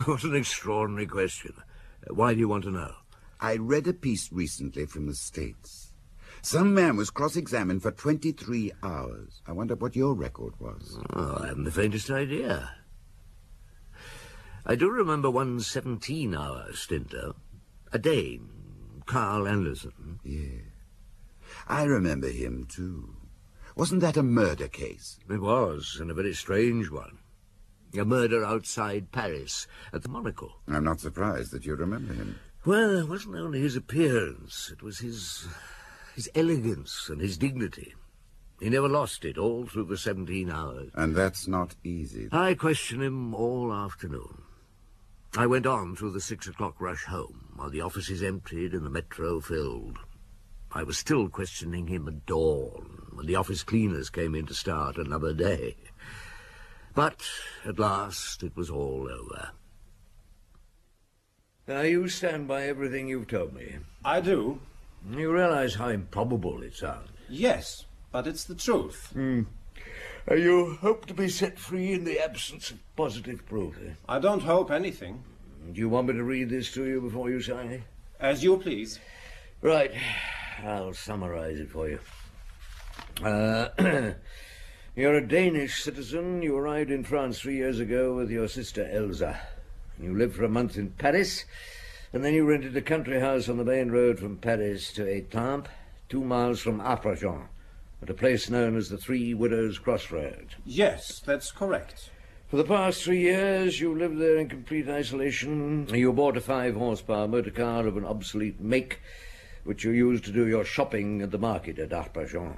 What an extraordinary question. Why do you want to know? I read a piece recently from the States. Some man was cross-examined for 23 hours. I wonder what your record was. Oh, I haven't the faintest idea. I do remember one 17-hour stint, though. A Dane, Carl Anderson. Yeah. I remember him, too. Wasn't that a murder case? It was, and a very strange one. A murder outside Paris, at the Monocle. I'm not surprised that you remember him. Well, it wasn't only his appearance. It was his elegance and his dignity. He never lost it all through the 17 hours. And that's not easy. I questioned him all afternoon. I went on through the 6 o'clock rush home, while the offices emptied and the metro filled. I was still questioning him at dawn, when the office cleaners came in to start another day. But at last it was all over. Now you stand by everything you've told me. I do. You realize how improbable it sounds. Yes, but it's the truth. You hope to be set free in the absence of positive proof. I don't hope anything. Do you want me to read this to you before you sign? As you please. Right. I'll summarize it for you. You're a Danish citizen. You arrived in France 3 years ago with your sister Elsa. You lived for a month in Paris, and then you rented a country house on the main road from Paris to Étampes, 2 miles from Arpajon, at a place known as the Three Widows' Crossroads. Yes, that's correct. For the past 3 years, you lived there in complete isolation. You bought a 5-horsepower motor car of an obsolete make, which you used to do your shopping at the market at Arpajon.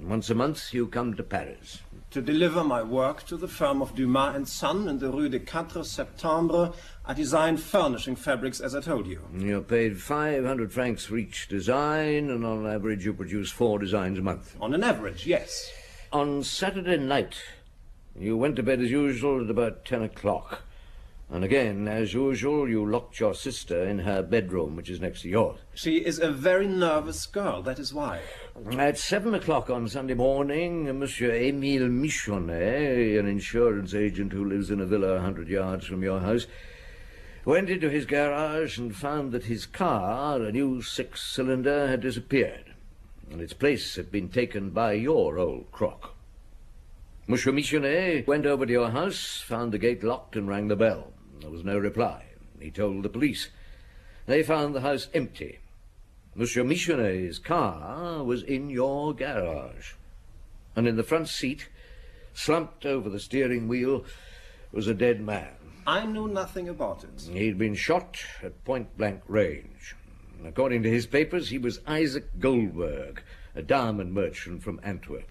Once a month, you come to Paris. To deliver my work to the firm of Dumas & Son in the Rue des 4 Septembre, I designed furnishing fabrics, as I told you. You're paid 500 francs for each design, and on average you produce 4 designs a month. On an average, yes. On Saturday night, you went to bed as usual at about 10 o'clock. And again, as usual, you locked your sister in her bedroom, which is next to yours. She is a very nervous girl, that is why. At 7 o'clock on Sunday morning, Monsieur Émile Michonnet, an insurance agent who lives in a villa 100 yards from your house, went into his garage and found that his car, a new 6-cylinder, had disappeared, and its place had been taken by your old crock. Monsieur Michonnet went over to your house, found the gate locked, and rang the bell. There was no reply. He told the police. They found the house empty. Monsieur Michonnet's car was in your garage, and in the front seat, slumped over the steering wheel, was a dead man. I knew nothing about it. He'd been shot at point-blank range. According to his papers, he was Isaac Goldberg, a diamond merchant from Antwerp.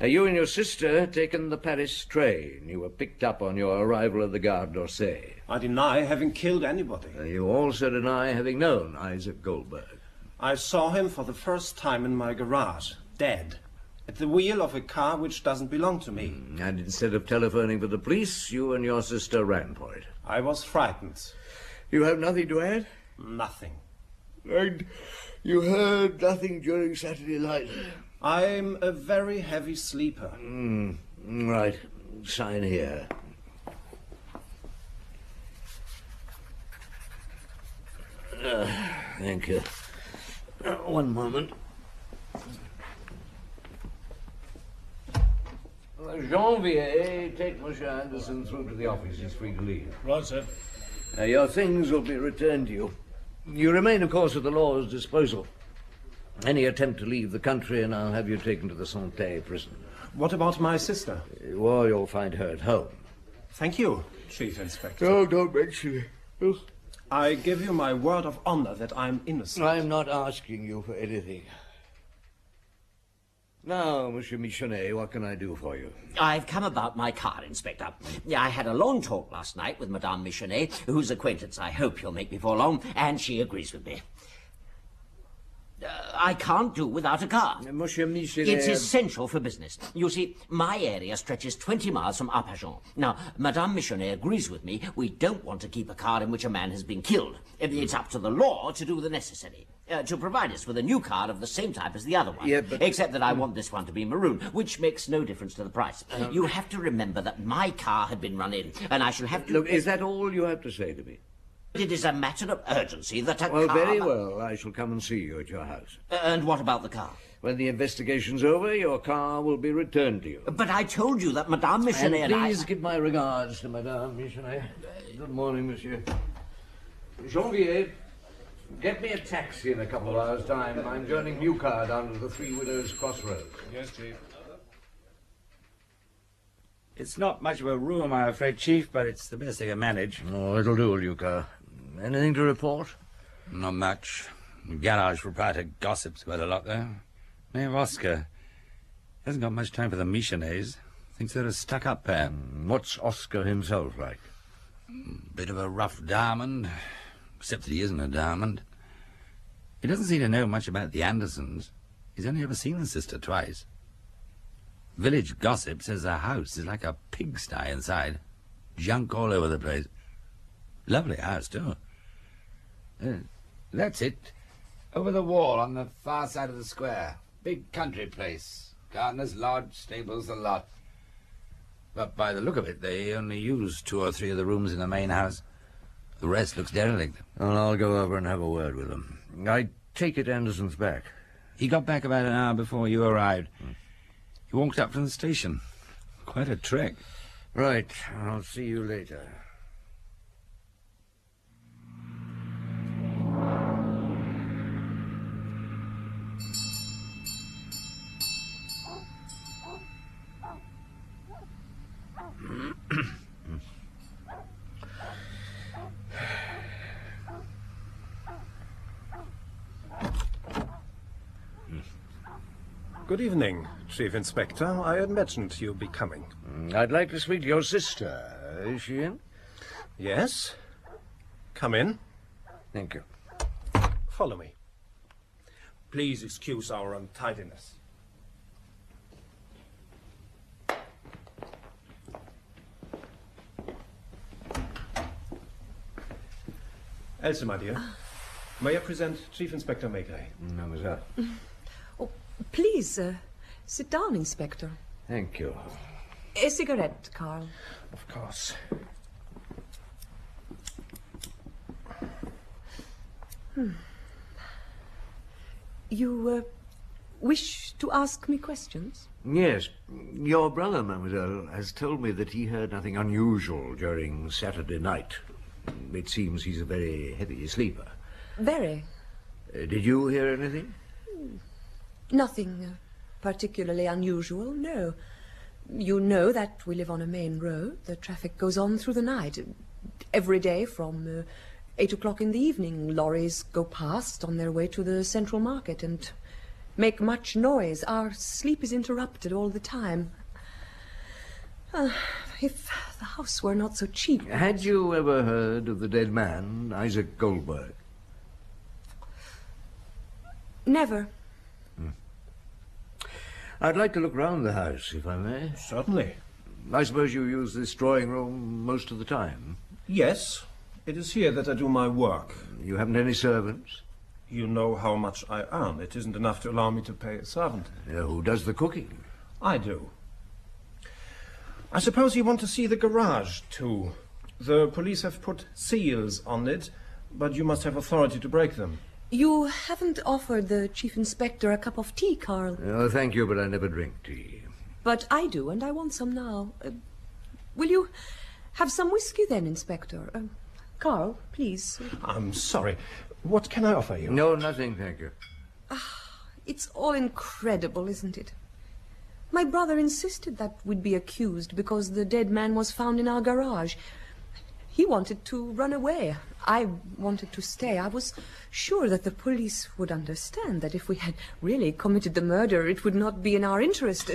You and your sister had taken the Paris train. You were picked up on your arrival at the Gare d'Orsay. I deny having killed anybody. You also deny having known Isaac Goldberg. I saw him for the first time in my garage, dead, at the wheel of a car which doesn't belong to me. And instead of telephoning for the police, you and your sister ran for it. I was frightened. You have nothing to add? Nothing. And you heard nothing during Saturday night? I'm a very heavy sleeper. Right. Sign here. Thank you. One moment. Janvier, take Monsieur Anderson through to the office. He's free to leave. Right, sir. Your things will be returned to you. You remain, of course, at the law's disposal. Any attempt to leave the country, and I'll have you taken to the Santé prison. What about my sister? Or you'll find her at home. Thank you, Chief Inspector. Oh, don't mention it. I give you my word of honor that I'm innocent. I'm not asking you for anything. Now, Monsieur Michonnet, what can I do for you? I've come about my car, Inspector. I had a long talk last night with Madame Michonnet, whose acquaintance I hope you'll make before long, and she agrees with me. I can't do without a car. Monsieur Michelet... It's essential for business. You see, my area stretches 20 miles from Arpajon. Now, Madame Michonnet agrees with me. We don't want to keep a car in which a man has been killed. It's up to the law to do the necessary. To provide us with a new car of the same type as the other one. Yeah, but... Except that I want this one to be maroon, which makes no difference to the price. You have to remember that my car had been run in, and I shall have to... Look, is that all you have to say to me? It is a matter of urgency that a Well, car... very well. I shall come and see you at your house. And what about the car? When the investigation's over, your car will be returned to you. But I told you that Madame Michonnet and please give my regards to Madame Michonnet. Good morning, monsieur. Janvier, get me a taxi in a couple of hours' time. I'm joining Newcar down to the Three Widows Crossroads. Yes, Chief. It's not much of a room, I'm afraid, Chief, but it's the best I can manage. Oh, it'll do, Newcar. Anything to report? Not much. The garage proprietor gossips about a lot, though. Mayor Oscar hasn't got much time for the Michonnets. Thinks they're a stuck-up pair. What's Oscar himself like? Bit of a rough diamond, except that he isn't a diamond. He doesn't seem to know much about the Andersons. He's only ever seen the sister twice. Village gossip says the house is like a pigsty inside. Junk all over the place. Lovely house, too. That's it. Over the wall on the far side of the square. Big country place. Gardener's lodge, stables, the lot. But by the look of it, they only use 2 or 3 of the rooms in the main house. The rest looks derelict. Well, I'll go over and have a word with him. I take it Anderson's back. He got back about an hour before you arrived. He walked up from the station. Quite a trek. Right. I'll see you later. Good evening, Chief Inspector. I had mentioned you'd be coming. I'd like to speak to your sister. Is she in? Yes? Come in. Thank you. Follow me. Please excuse our untidiness. Elsa, my dear, may I present Chief Inspector Maigret? Mademoiselle. Oh, please, sit down, Inspector. Thank you. A cigarette, Carl. Of course. You wish to ask me questions? Yes. Your brother, mademoiselle, has told me that he heard nothing unusual during Saturday night. It seems he's a very heavy sleeper. Very. Did you hear anything? Nothing particularly unusual, no. You know that we live on a main road. The traffic goes on through the night. Every day from 8 o'clock in the evening, lorries go past on their way to the central market and make much noise. Our sleep is interrupted all the time. If the house were not so cheap... Had you ever heard of the dead man, Isaac Goldberg? Never. I'd like to look round the house, if I may. Certainly. I suppose you use this drawing room most of the time? Yes, it is here that I do my work. You haven't any servants? You know how much I earn. It isn't enough to allow me to pay a servant. Who does the cooking? I do. I suppose you want to see the garage, too. The police have put seals on it, but you must have authority to break them. You haven't offered the Chief Inspector a cup of tea, Carl. Oh, thank you, but I never drink tea. But I do, and I want some now. Will you have some whiskey then, Inspector? Carl, please. I'm sorry. What can I offer you? No, nothing, thank you. It's all incredible, isn't it? My brother insisted that we'd be accused because the dead man was found in our garage. He wanted to run away. I wanted to stay. I was sure that the police would understand that if we had really committed the murder, it would not be in our interest.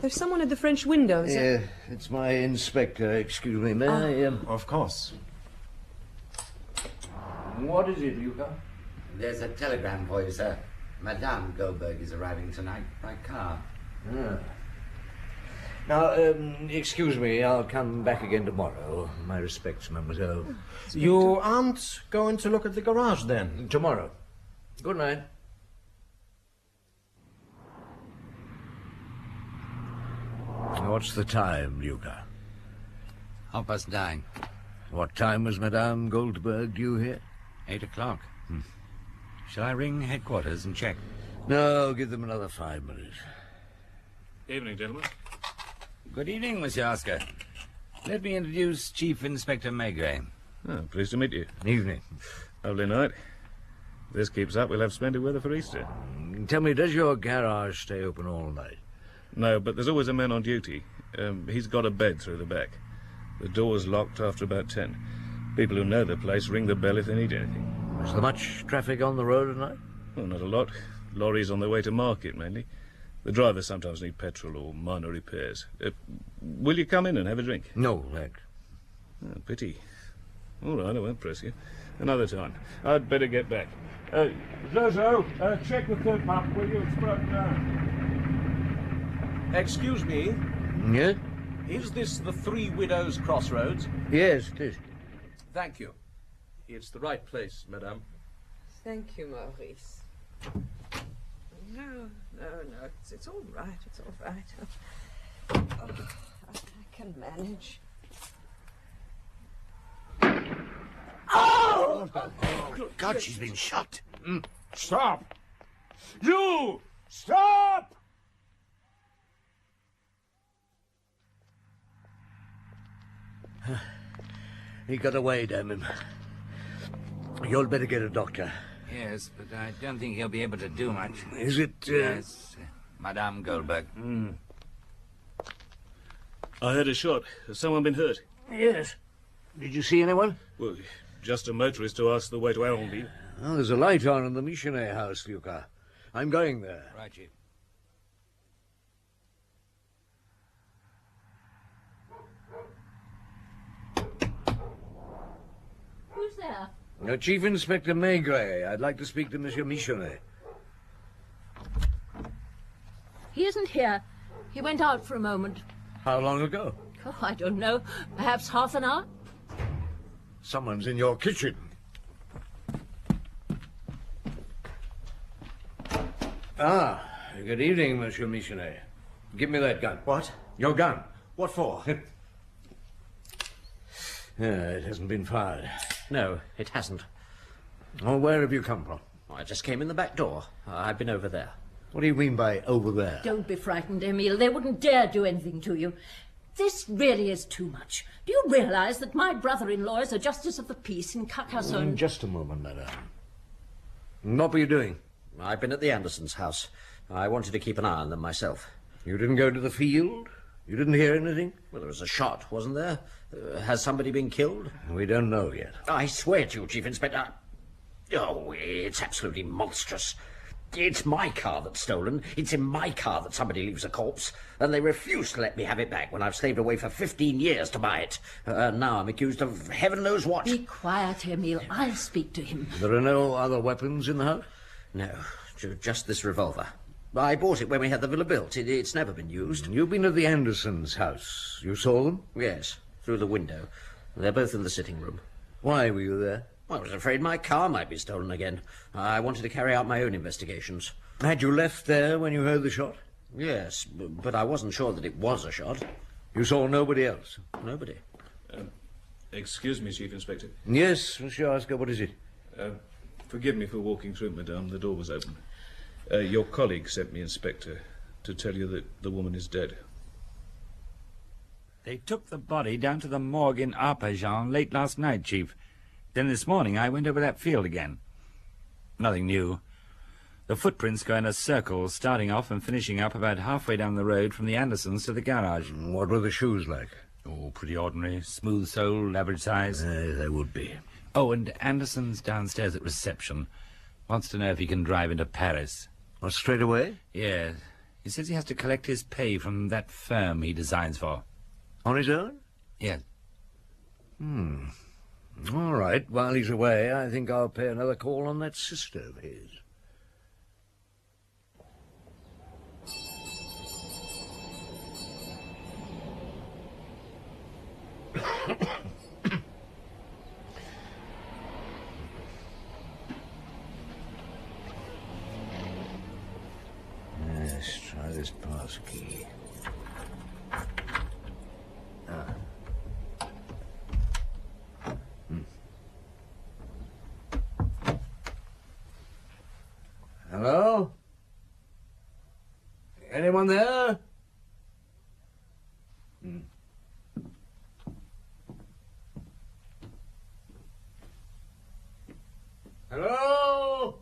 There's someone at the French windows. Yeah, it's my inspector. Excuse me, may I... Of course. What is it, Luca? There's a telegram for you, sir. Madame Goldberg is arriving tonight by car. Ah. Now, excuse me, I'll come back again tomorrow. My respects, mademoiselle. You aren't going to look at the garage, then? Tomorrow. Good night. What's the time, Luca? 9:30. What time was Madame Goldberg due here? 8 o'clock. Shall I ring headquarters and check? No, give them another 5 minutes. Evening, gentlemen. Good evening, Monsieur Oscar. Let me introduce Chief Inspector Maigret. Oh, pleased to meet you. Evening. Lovely night. If this keeps up, we'll have splendid weather for Easter. Tell me, does your garage stay open all night? No, but there's always a man on duty. He's got a bed through the back. The door's locked after about 10. People who know the place ring the bell if they need anything. Is there much traffic on the road at night? Well, not a lot. Lorries on their way to market, mainly. The drivers sometimes need petrol or minor repairs. Will you come in and have a drink? No, thanks. Oh, pity. All right, I won't press you. Another time. I'd better get back. Zozo, check the third pump, will you? It's broken down. Excuse me, Yes? is this the Three Widows Crossroads? Yes, it is. Thank you. It's the right place, madame. Thank you, Maurice. No, it's all right, it's all right. Oh, I can manage. Oh! God, she's been shot. Stop! You! Stop! He got away, damn him. You'll better get a doctor. Yes, but I don't think he'll be able to do much. Is it... Yes, Madame Goldberg. I heard a shot. Has someone been hurt? Yes. Did you see anyone? Well, just a motorist who asked the way to Allenby. Oh, there's a light on in the missionary house, Luca. I'm going there. Right, Chief. Who's there? Chief Inspector Maigret. I'd like to speak to Monsieur Michonnet. He isn't here. He went out for a moment. How long ago? Oh, I don't know. Perhaps half an hour? Someone's in your kitchen. Ah, good evening, Monsieur Michonnet. Give me that gun. What? Your gun. What for? It hasn't been fired. No, it hasn't. Oh, where have you come from? I just came in the back door. I've been over there. What do you mean by over there? Don't be frightened, Emile. They wouldn't dare do anything to you. This really is too much. Do you realize that my brother-in-law is a justice of the peace in Carcassonne? Just a moment, madame. What were you doing? I've been at the Andersons' house. I wanted to keep an eye on them myself. You didn't go to the field? You didn't hear anything? Well, there was a shot, wasn't there? Has somebody been killed? We don't know yet. I swear to you, Chief Inspector. Oh, it's absolutely monstrous. It's my car that's stolen. It's in my car that somebody leaves a corpse. And they refuse to let me have it back when I've slaved away for 15 years to buy it. Now I'm accused of heaven knows what. Be quiet, Emile. I'll speak to him. There are no other weapons in the house? No, just this revolver. I bought it when we had the villa built. It's never been used. You've been at the Andersons' house. You saw them? Yes, through the window. They're both in the sitting room. Why were you there? I was afraid my car might be stolen again. I wanted to carry out my own investigations. Had you left there when you heard the shot? Yes, but I wasn't sure that it was a shot. You saw nobody else? Nobody. Excuse me, Chief Inspector. Yes, Monsieur Oscar, what is it? Forgive me for walking through, madame. The door was open. Your colleague sent me, Inspector, to tell you that the woman is dead. They took the body down to the morgue in Arpajon late last night, Chief. Then this morning I went over that field again. Nothing new. The footprints go in a circle, starting off and finishing up about halfway down the road from the Andersons to the garage. What were the shoes like? Oh, pretty ordinary. Smooth sole, average size. They would be. Oh, and Anderson's downstairs at reception. Wants to know if he can drive into Paris. Well, straight away? Yes. He says he has to collect his pay from that firm he designs for. On his own? Yes. All right, while he's away, I think I'll pay another call on that sister of his. Let's try this pass key. Hello? Anyone there? Hello?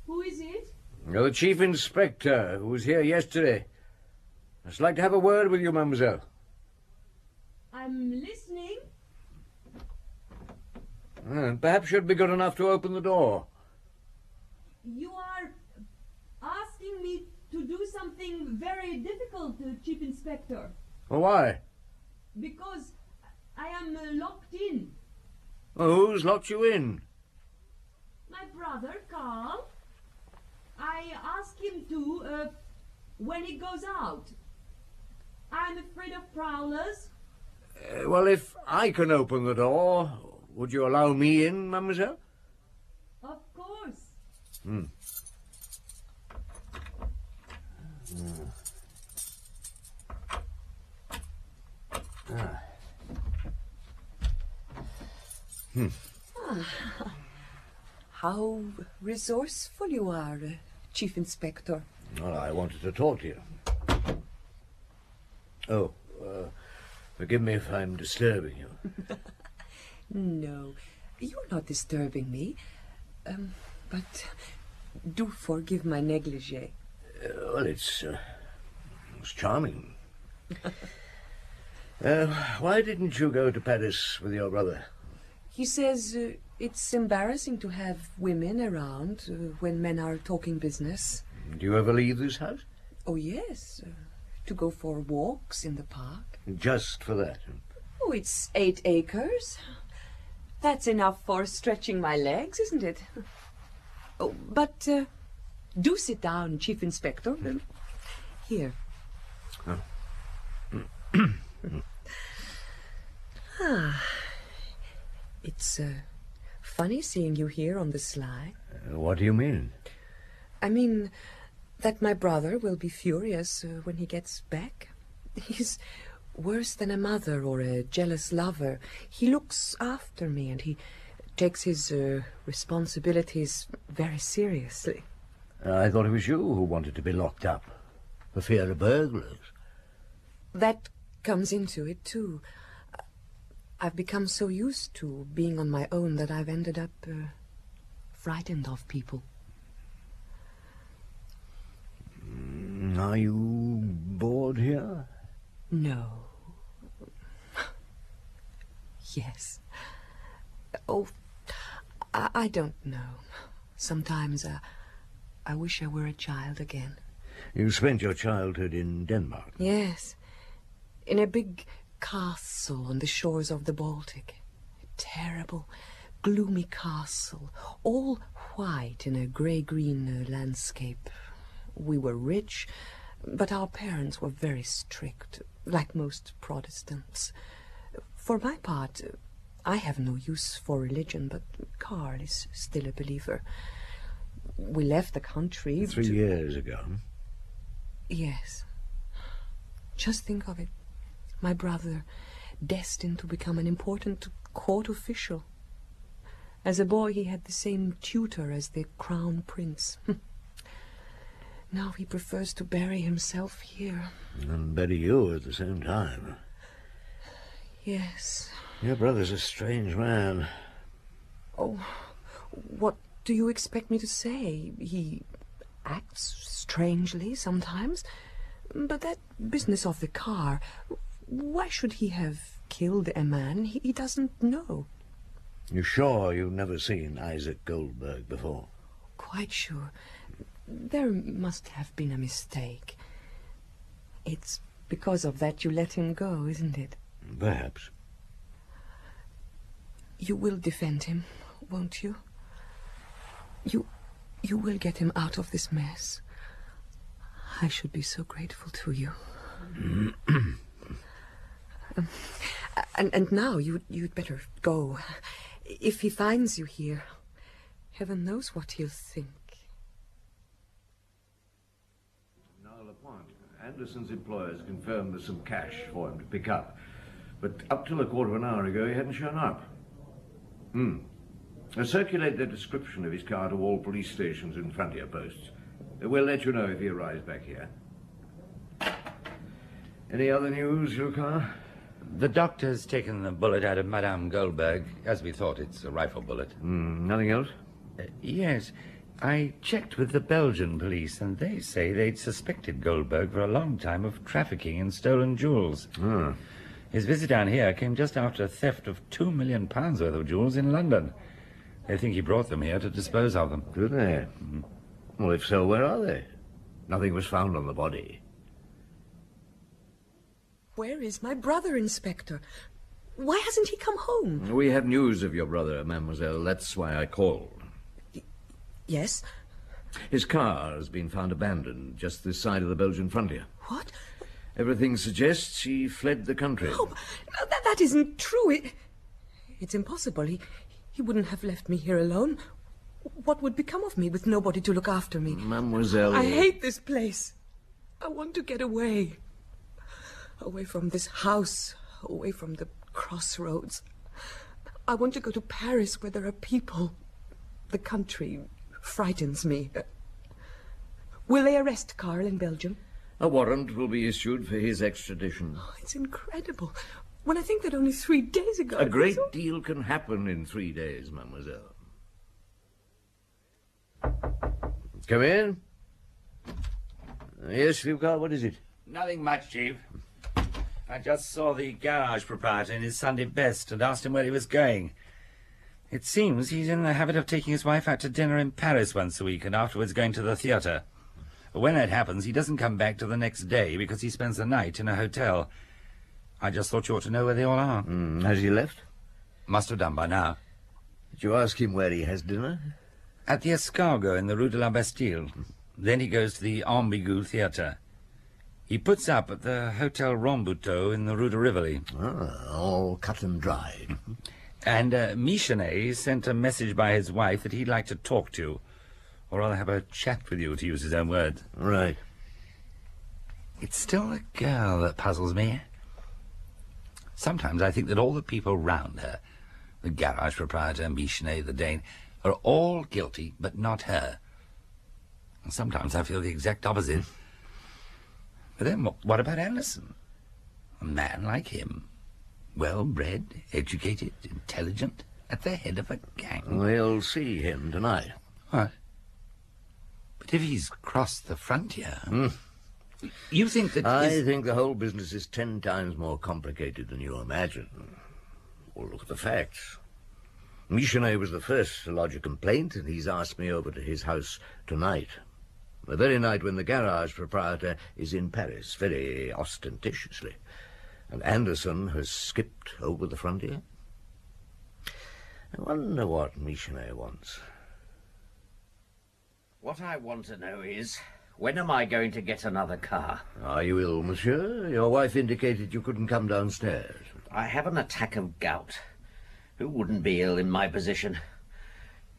Who is it? You're the Chief Inspector who was here yesterday. I'd like to have a word with you, mademoiselle. I'm listening. Perhaps you'd be good enough to open the door. You are asking me to do something very difficult, Chief Inspector. Well, why? Because I am locked in. Well, who's locked you in? My brother, Carl. I ask him to when he goes out. I'm afraid of prowlers. Well, if I can open the door, would you allow me in, mademoiselle? Of course. How resourceful you are, Chief Inspector. Well, I wanted to talk to you. Oh, forgive me if I'm disturbing you. No, you're not disturbing me. But do forgive my negligee. Well, it's charming. Why didn't you go to Paris with your brother? He says it's embarrassing to have women around when men are talking business. Do you ever leave this house? Oh, yes. To go for walks in the park. Just for that? Oh, it's 8 acres. That's enough for stretching my legs, isn't it? Oh, but do sit down, Chief Inspector. Here. It's funny seeing you here on the sly. What do you mean? I mean that my brother will be furious when he gets back. He's worse than a mother or a jealous lover. He looks after me and he takes his responsibilities very seriously. I thought it was you who wanted to be locked up for fear of burglars. That comes into it, too. I've become so used to being on my own that I've ended up frightened of people. Are you bored here? No. Yes. Oh, I don't know. Sometimes I wish I were a child again. You spent your childhood in Denmark? Yes. In a big castle on the shores of the Baltic. A terrible, gloomy castle, all white in a grey-green landscape. We were rich, but our parents were very strict, like most Protestants. For my part, I have no use for religion, but Carl is still a believer. We left the country 3 years ago. Yes. Just think of it. My brother, destined to become an important court official. As a boy, he had the same tutor as the crown prince. Now he prefers to bury himself here. And bury you at the same time. Yes. Your brother's a strange man. Oh, what do you expect me to say? He acts strangely sometimes. But that business of the car, why should he have killed a man he doesn't know? You sure you've never seen Isaac Goldberg before? Quite sure. There must have been a mistake. It's because of that you let him go, isn't it? Perhaps. You will defend him, won't you? You will get him out of this mess. I should be so grateful to you. And now you'd better go. If he finds you here, heaven knows what he'll think. Now, LaPointe, Anderson's employers confirmed there's some cash for him to pick up. But up till a quarter of an hour ago, he hadn't shown up. Now, circulate the description of his car to all police stations and frontier posts. We'll let you know if he arrives back here. Any other news, Lucas? The doctor's taken the bullet out of Madame Goldberg. As we thought, it's a rifle bullet. Nothing else? Yes. I checked with the Belgian police, and they say they'd suspected Goldberg for a long time of trafficking in stolen jewels. His visit down here came just after a theft of £2 million worth of jewels in London. They think he brought them here to dispose of them. Do they? Well, if so, where are they? Nothing was found on the body. Where is my brother, Inspector? Why hasn't he come home? We have news of your brother, mademoiselle. That's why I called. Yes? His car has been found abandoned just this side of the Belgian frontier. What? Everything suggests he fled the country. Oh, no, that isn't true. It's impossible. He wouldn't have left me here alone. What would become of me with nobody to look after me? Mademoiselle... I hate this place. I want to get away. Away from this house, away from the Crossroads. I want to go to Paris where there are people. The country frightens me. Will they arrest Carl in Belgium? A warrant will be issued for his extradition. Oh, it's incredible. When I think that only 3 days ago... A great deal can happen in 3 days, mademoiselle. Come in. Yes, Lucas, what is it? Nothing much, Chief. I just saw the garage proprietor in his Sunday best and asked him where he was going. It seems he's in the habit of taking his wife out to dinner in Paris once a week and afterwards going to the theatre. When that happens, he doesn't come back till the next day because he spends the night in a hotel. I just thought you ought to know where they all are. Has he left? Must have done by now. Did you ask him where he has dinner? At the Escargot in the Rue de la Bastille. Then he goes to the Ambigu Theatre. He puts up at the Hotel Rambuteau in the Rue de Rivoli. All cut and dried. And Michenet sent a message by his wife that he'd like to talk to you, or rather have a chat with you, to use his own words. Right. It's still the girl that puzzles me. Sometimes I think that all the people round her, the garage proprietor, Michenet, the Dane, are all guilty, but not her. And sometimes I feel the exact opposite. But then what about Anderson? A man like him, well-bred, educated, intelligent, at the head of a gang. We'll see him tonight. What? But if he's crossed the frontier... You think that... I think the whole business is 10 times more complicated than you imagine. Well, look at the facts. Michenet was the first to lodge a complaint, and he's asked me over to his house tonight. The very night when the garage proprietor is in Paris, very ostentatiously. And Anderson has skipped over the frontier. I wonder what Michenet wants. What I want to know is, when am I going to get another car? Are you ill, monsieur? Your wife indicated you couldn't come downstairs. I have an attack of gout. Who wouldn't be ill in my position?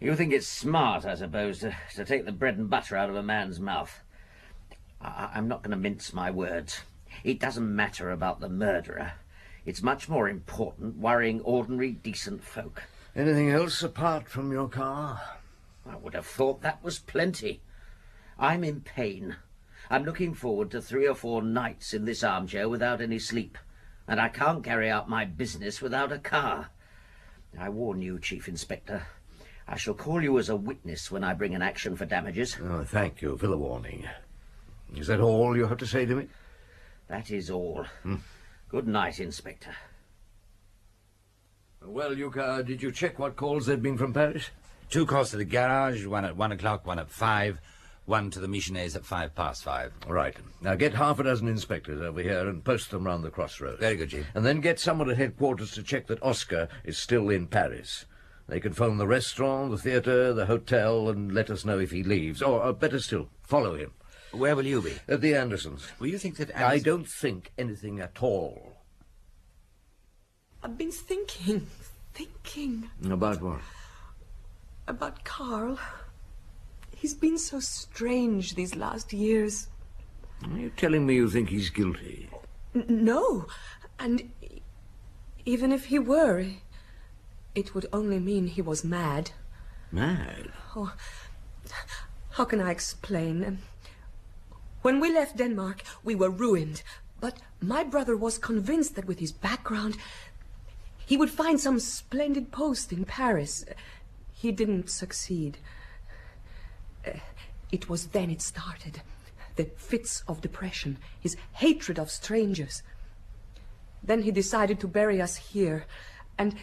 You think it's smart, I suppose, to take the bread and butter out of a man's mouth. I'm not going to mince my words. It doesn't matter about the murderer. It's much more important worrying ordinary, decent folk. Anything else apart from your car? I would have thought that was plenty. I'm in pain. I'm looking forward to 3 or 4 nights in this armchair without any sleep, and I can't carry out my business without a car. I warn you, Chief Inspector. I shall call you as a witness when I bring an action for damages. Oh, thank you for the warning. Is that all you have to say to me? That is all. Good night, Inspector. Well, Luca, did you check what calls there'd been from Paris? 2 calls to the garage, one at 1 o'clock, one at 5, one to the Michonets at 5:05. Right. Now get half a dozen inspectors over here and post them round the Crossroads. Very good, Chief. And then get someone at headquarters to check that Oscar is still in Paris. They can phone the restaurant, the theatre, the hotel, and let us know if he leaves. Or, better still, follow him. Where will you be? At the Andersons. Will you think that I don't think anything at all. I've been thinking. About what? About Carl. He's been so strange these last years. Are you telling me you think he's guilty? No. And even if he were, it would only mean he was mad. Mad? Oh, how can I explain? When we left Denmark, we were ruined. But my brother was convinced that with his background, he would find some splendid post in Paris. He didn't succeed. It was then it started. The fits of depression, his hatred of strangers. Then he decided to bury us here, and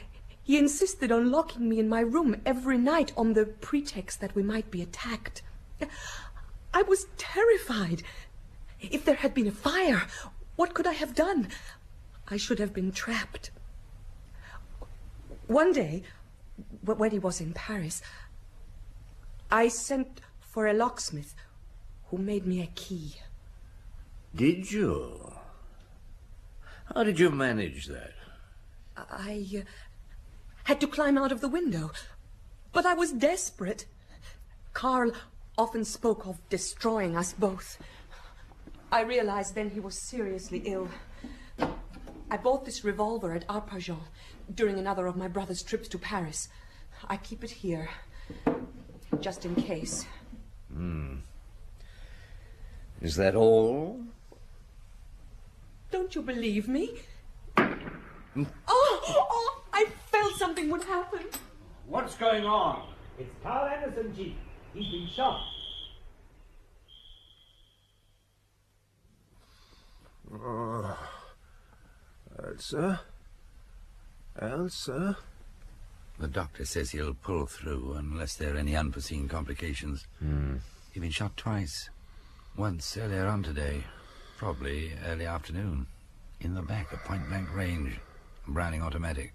he insisted on locking me in my room every night on the pretext that we might be attacked. I was terrified. If there had been a fire, what could I have done? I should have been trapped. One day, when he was in Paris, I sent for a locksmith who made me a key. Did you? How did you manage that? I had to climb out of the window, but I was desperate. Carl often spoke of destroying us both. I realized then he was seriously ill. I bought this revolver at Arpajon during another of my brother's trips to Paris. I keep it here, just in case. Is that all? Don't you believe me? Oh, I felt something would happen. What's going on? It's Carl Anderson, Chief. He's been shot. Elsa? The doctor says he'll pull through unless there are any unforeseen complications. He's been shot twice. Once earlier on today, probably early afternoon, in the back at point-blank range, Browning automatic.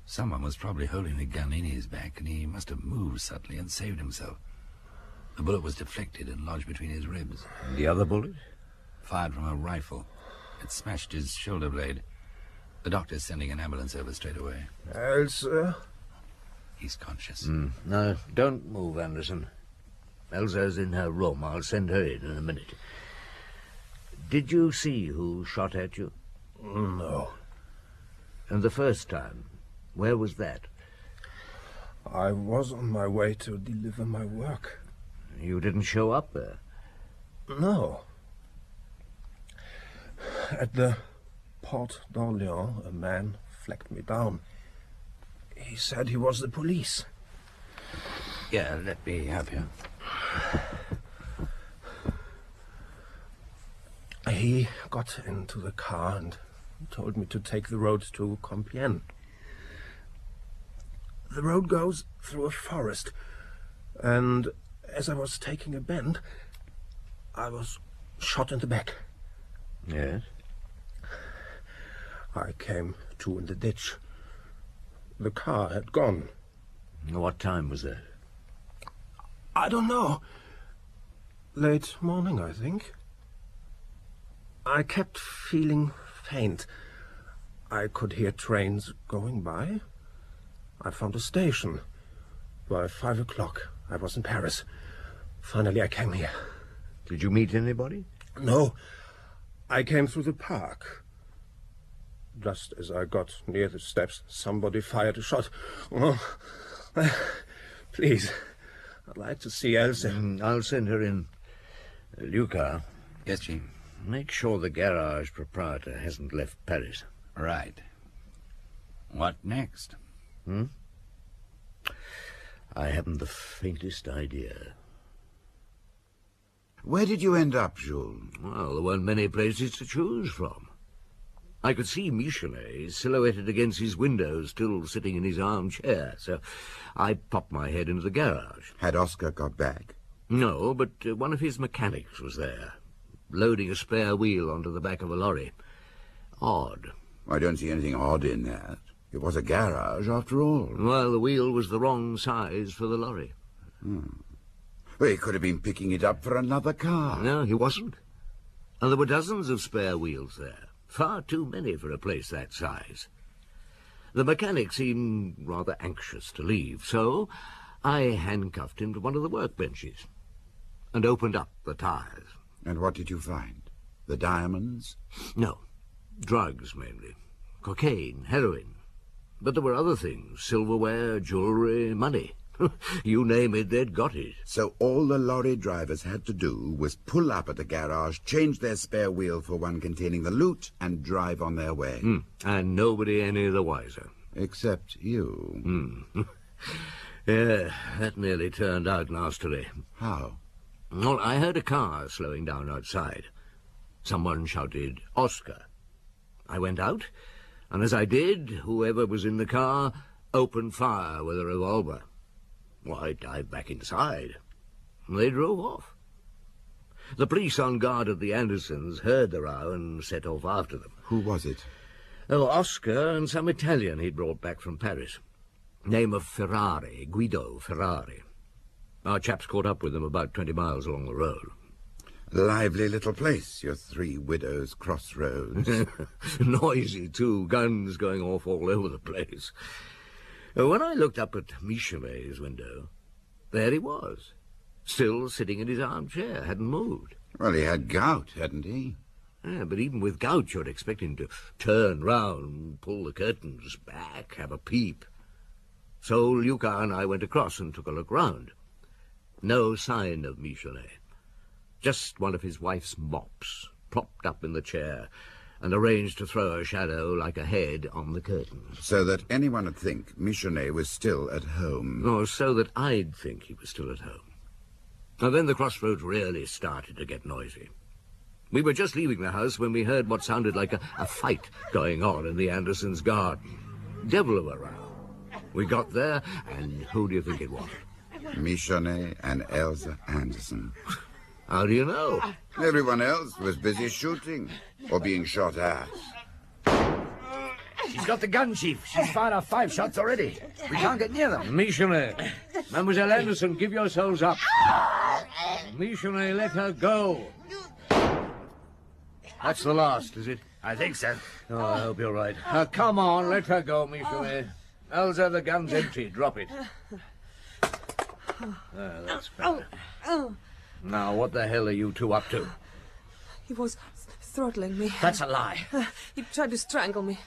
Someone was probably holding a gun in his back, and he must have moved subtly and saved himself. The bullet was deflected and lodged between his ribs. The other bullet? Fired from a rifle. It smashed his shoulder blade. The doctor's sending an ambulance over straight away. Elsa? He's conscious. No, don't move, Anderson. Elsa's in her room. I'll send her in a minute. Did you see who shot at you? No. And the first time, where was that? I was on my way to deliver my work. You didn't show up there? No. At the Porte d'Orléans, a man flagged me down. He said he was the police. Yeah, let me have you. He got into the car and told me to take the road to Compiègne. The road goes through a forest, and as I was taking a bend, I was shot in the back. Yes? I came to in the ditch. The car had gone. What time was that? I don't know. Late morning, I think. I kept feeling faint. I could hear trains going by. I found a station. By 5 o'clock, I was in Paris. Finally, I came here. Did you meet anybody? No. I came through the park. Just as I got near the steps, somebody fired a shot. Oh, please, I'd like to see Elsa. I'll send her in. Luca. Yes, Chief. Make sure the garage proprietor hasn't left Paris. Right. What next? I haven't the faintest idea. Where did you end up, Jules? Well, there weren't many places to choose from. I could see Michelet silhouetted against his window, still sitting in his armchair, so I popped my head into the garage. Had Oscar got back? No, but one of his mechanics was there, loading a spare wheel onto the back of a lorry. Odd. I don't see anything odd in that. It was a garage, after all. Well, the wheel was the wrong size for the lorry. Well, he could have been picking it up for another car. No, he wasn't. And there were dozens of spare wheels there. Far too many for a place that size. The mechanic seemed rather anxious to leave, so I handcuffed him to one of the workbenches and opened up the tires. And what did you find? The diamonds? No. Drugs, mainly. Cocaine, heroin. But there were other things. Silverware, jewellery, money. You name it, they'd got it. So all the lorry drivers had to do was pull up at the garage, change their spare wheel for one containing the loot, and drive on their way. And nobody any the wiser. Except you. Yeah, that nearly turned out nastily. How? Well, I heard a car slowing down outside. Someone shouted, "Oscar." I went out, and as I did, whoever was in the car opened fire with a revolver. Well, I dived back inside. They drove off. The police on guard at the Andersons heard the row and set off after them. Who was it? Oh, Oscar and some Italian he'd brought back from Paris. Name of Ferrari, Guido Ferrari. Our chaps caught up with them about 20 miles along the road. Lively little place, your Three Widows Crossroads. Noisy, too, guns going off all over the place. When I looked up at Michelet's window, there he was, still sitting in his armchair, hadn't moved. Well, he had gout, hadn't he? Yeah, but even with gout, you'd expect him to turn round, pull the curtains back, have a peep. So Luca and I went across and took a look round. No sign of Michelet. Just one of his wife's mops, propped up in the chair, and arranged to throw a shadow like a head on the curtains. So that anyone would think Michelet was still at home. Oh, so that I'd think he was still at home. And then the Crossroads really started to get noisy. We were just leaving the house when we heard what sounded like a fight going on in the Andersons' garden. Devil of a row. We got there, and who do you think it was? Michelet and Elsa Anderson. How do you know? Everyone else was busy shooting or being shot at. She's got the gun, Chief. She's fired off 5 shots already. We can't get near them. Michelet, Mademoiselle Anderson, give yourselves up. Michelet, let her go. That's the last, is it? I think so. Oh, I hope you're right. Come on, let her go, Michelet. Elsa, the gun's empty. Drop it. That's better. Now, what the hell are you two up to? He was throttling me. That's a lie. He tried to strangle me.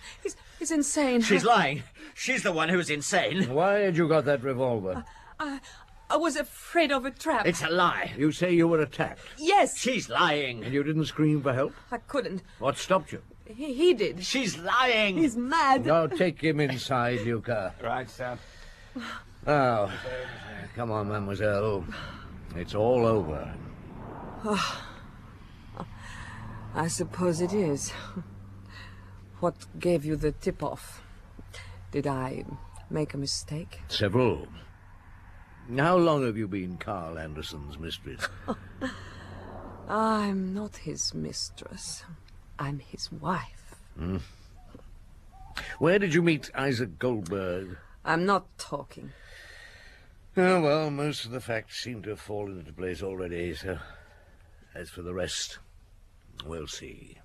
He's insane. She's lying. She's the one who's insane. Why had you got that revolver? I was afraid of a trap. It's a lie. You say you were attacked. Yes. She's lying. And you didn't scream for help? I couldn't. What stopped you? He did. She's lying. He's mad. Now take him inside, Luca. Right, sir. Now, come on, mademoiselle. It's all over. I suppose it is. What gave you the tip-off? Did I make a mistake? Several. How long have you been Carl Anderson's mistress? I'm not his mistress. I'm his wife. Where did you meet Isaac Goldberg? I'm not talking. Oh, well, most of the facts seem to have fallen into place already, so as for the rest, we'll see.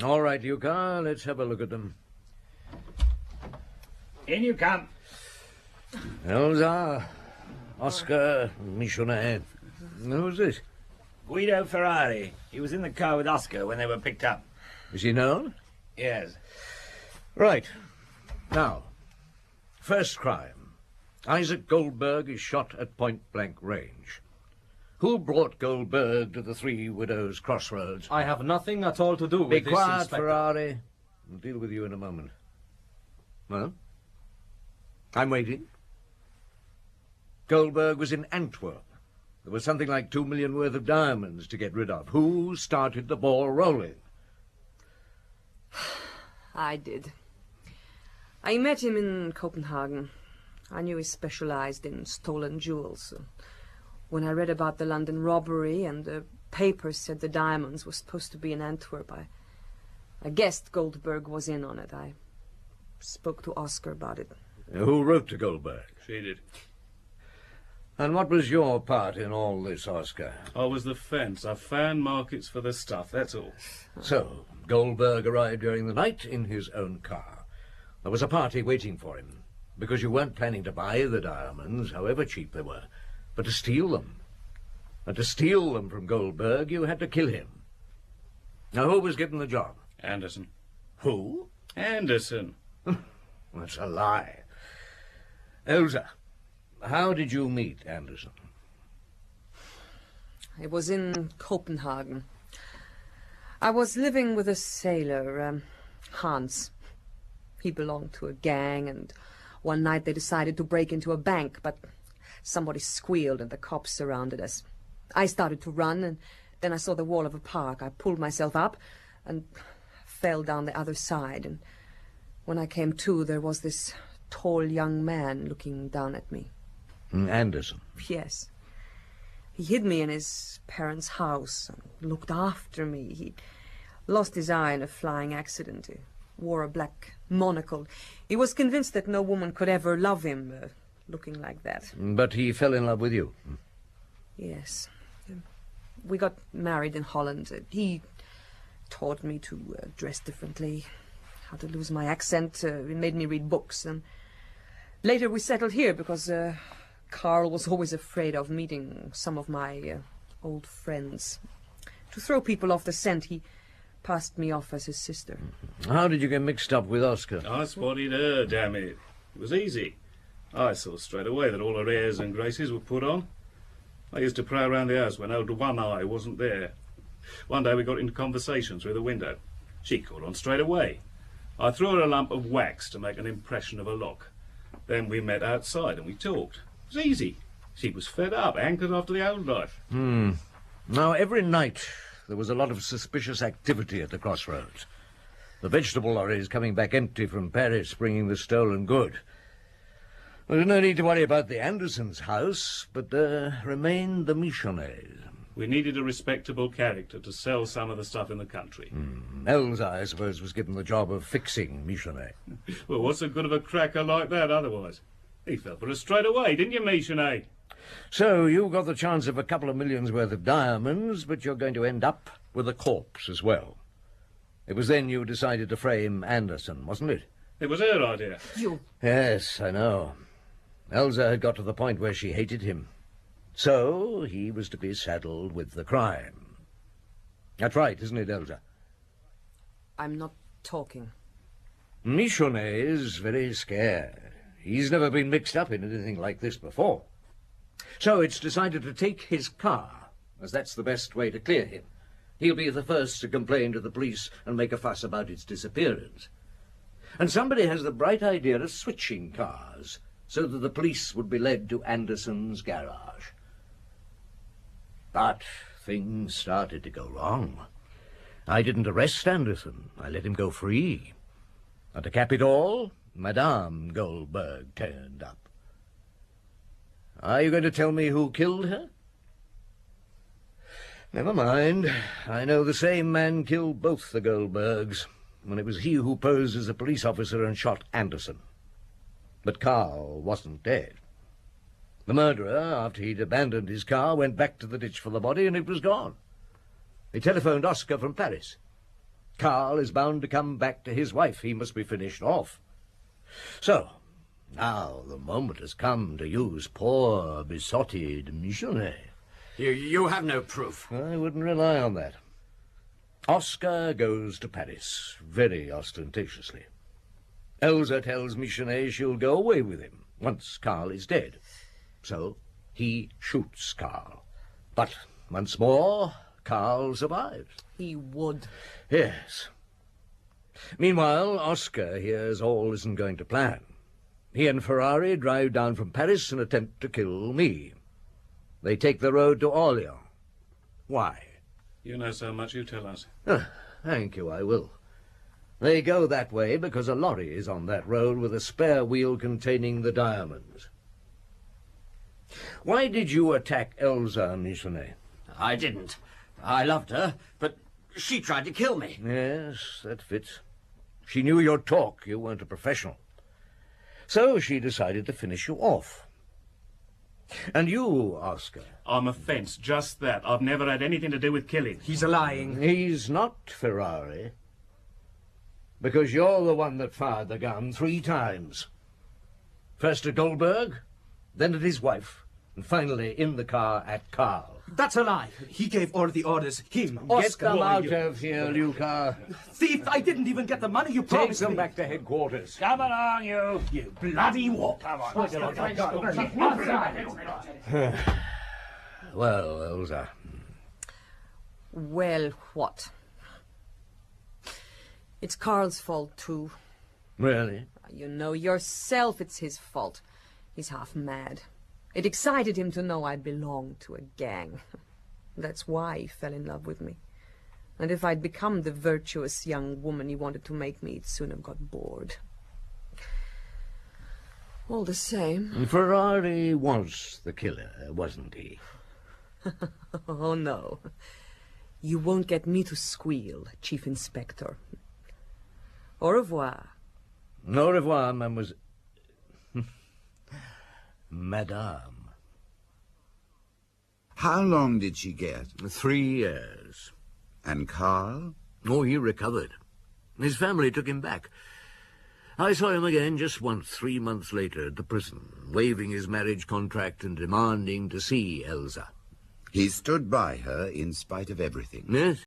All right, Luca, let's have a look at them. In you come. Elsa, Oscar, Michelet. Who's this? Guido Ferrari. He was in the car with Oscar when they were picked up. Is he known? Yes. Right. Now, first crime. Isaac Goldberg is shot at point-blank range. Who brought Goldberg to the Three Widows Crossroads? I have nothing at all to do with Be this, quiet, Inspector. Ferrari. I'll deal with you in a moment. Well, I'm waiting. Goldberg was in Antwerp There was something like 2 million worth of diamonds to get rid of. Who started the ball rolling? I did. I met him in Copenhagen. I knew he specialized in stolen jewels. When I read about the London robbery and the papers said the diamonds were supposed to be in Antwerp, I guessed Goldberg was in on it. I spoke to Oscar about it. Who wrote to Goldberg? She did. And what was your part in all this, Oscar? I was the fence. I found markets for the stuff, that's all. So, Goldberg arrived during the night in his own car. There was a party waiting for him, because you weren't planning to buy the diamonds, however cheap they were, but to steal them. And to steal them from Goldberg, you had to kill him. Now, who was given the job? Anderson. Who? Anderson. That's a lie. Elsa, how did you meet Anderson? It was in Copenhagen. I was living with a sailor, Hans. He belonged to a gang, and one night they decided to break into a bank, but somebody squealed and the cops surrounded us. I started to run, and then I saw the wall of a park. I pulled myself up and fell down the other side, and when I came to, there was this tall young man looking down at me. Anderson? Yes. He hid me in his parents' house and looked after me. He lost his eye in a flying accident. He wore a black monocle. He was convinced that no woman could ever love him, looking like that. But he fell in love with you? Yes. We got married in Holland. He taught me to dress differently, how to lose my accent. He made me read books. And later we settled here because Carl was always afraid of meeting some of my old friends. To throw people off the scent, he passed me off as his sister. How did you get mixed up with Oscar? I spotted her, damn it. It was easy. I saw straight away that all her airs and graces were put on. I used to pray around the house when old One Eye wasn't there. One day we got into conversation through the window. She caught on straight away. I threw her a lump of wax to make an impression of a lock. Then we met outside and we talked. It was easy. She was fed up, anchored after the old life. Now, every night there was a lot of suspicious activity at the Crossroads. The vegetable lorries coming back empty from Paris, bringing the stolen good. There was no need to worry about the Andersons' house, but there remained the Michonnets. We needed a respectable character to sell some of the stuff in the country. Elsa, I suppose, was given the job of fixing Michonnet. Well, what's the good of a cracker like that otherwise? He fell for us straight away, didn't you, Michonnet? So you got the chance of a couple of millions worth of diamonds, but you're going to end up with a corpse as well. It was then you decided to frame Anderson, wasn't it? It was her idea. You... Yes, I know. Elsa had got to the point where she hated him. So he was to be saddled with the crime. That's right, isn't it, Elsa? I'm not talking. Michonnet is very scared. He's never been mixed up in anything like this before. So it's decided to take his car, as that's the best way to clear him. He'll be the first to complain to the police and make a fuss about its disappearance. And somebody has the bright idea of switching cars, so that the police would be led to Anderson's garage. But things started to go wrong. I didn't arrest Anderson. I let him go free. And to cap it all, Madame Goldberg turned up. Are you going to tell me who killed her? Never mind. I know the same man killed both the Goldbergs, and it was he who posed as a police officer and shot Anderson. But Carl wasn't dead. The murderer, after he'd abandoned his car, went back to the ditch for the body, and it was gone. He telephoned Oscar from Paris. Carl is bound to come back to his wife. He must be finished off. So, now the moment has come to use poor, besotted Michonnet. You have no proof. I wouldn't rely on that. Oscar goes to Paris, very ostentatiously. Elsa tells Michonnet she'll go away with him once Carl is dead. So he shoots Carl. But once more, Carl survives. He would. Yes. Meanwhile, Oscar hears all isn't going to plan. He and Ferrari drive down from Paris and attempt to kill me. They take the road to Orleans. Why? You know so much, you tell us. Thank you, I will. They go that way because a lorry is on that road with a spare wheel containing the diamonds. Why did you attack Elsa, Michonnet? I didn't. I loved her, but she tried to kill me. Yes, that fits. She knew your talk. You weren't a professional. So she decided to finish you off. And you, Oscar? I'm a fence, just that. I've never had anything to do with killing. He's lying. He's not, Ferrari. Because you're the one that fired the gun 3 times. First at Goldberg, then at his wife, and finally in the car at Carl. That's a lie. He gave all the orders. Him, Get Oscar. them out of here, Luca. Thief, I didn't even get the money you Take promised them me. back to headquarters. Come along, you. You bloody walk. Come on. Well, Elsa. Well, what? It's Carl's fault, too. Really? You know yourself it's his fault. He's half mad. It excited him to know I belonged to a gang. That's why he fell in love with me. And if I'd become the virtuous young woman he wanted to make me, he'd soon have got bored. All the same... Ferrari was the killer, wasn't he? Oh, no. You won't get me to squeal, Chief Inspector. Au revoir. Au revoir, mademoiselle. Madame. How long did she get? 3 years. And Carl? Oh, he recovered. His family took him back. I saw him again just once, 3 months later, at the prison, waiving his marriage contract and demanding to see Elsa. He stood by her in spite of everything. Yes.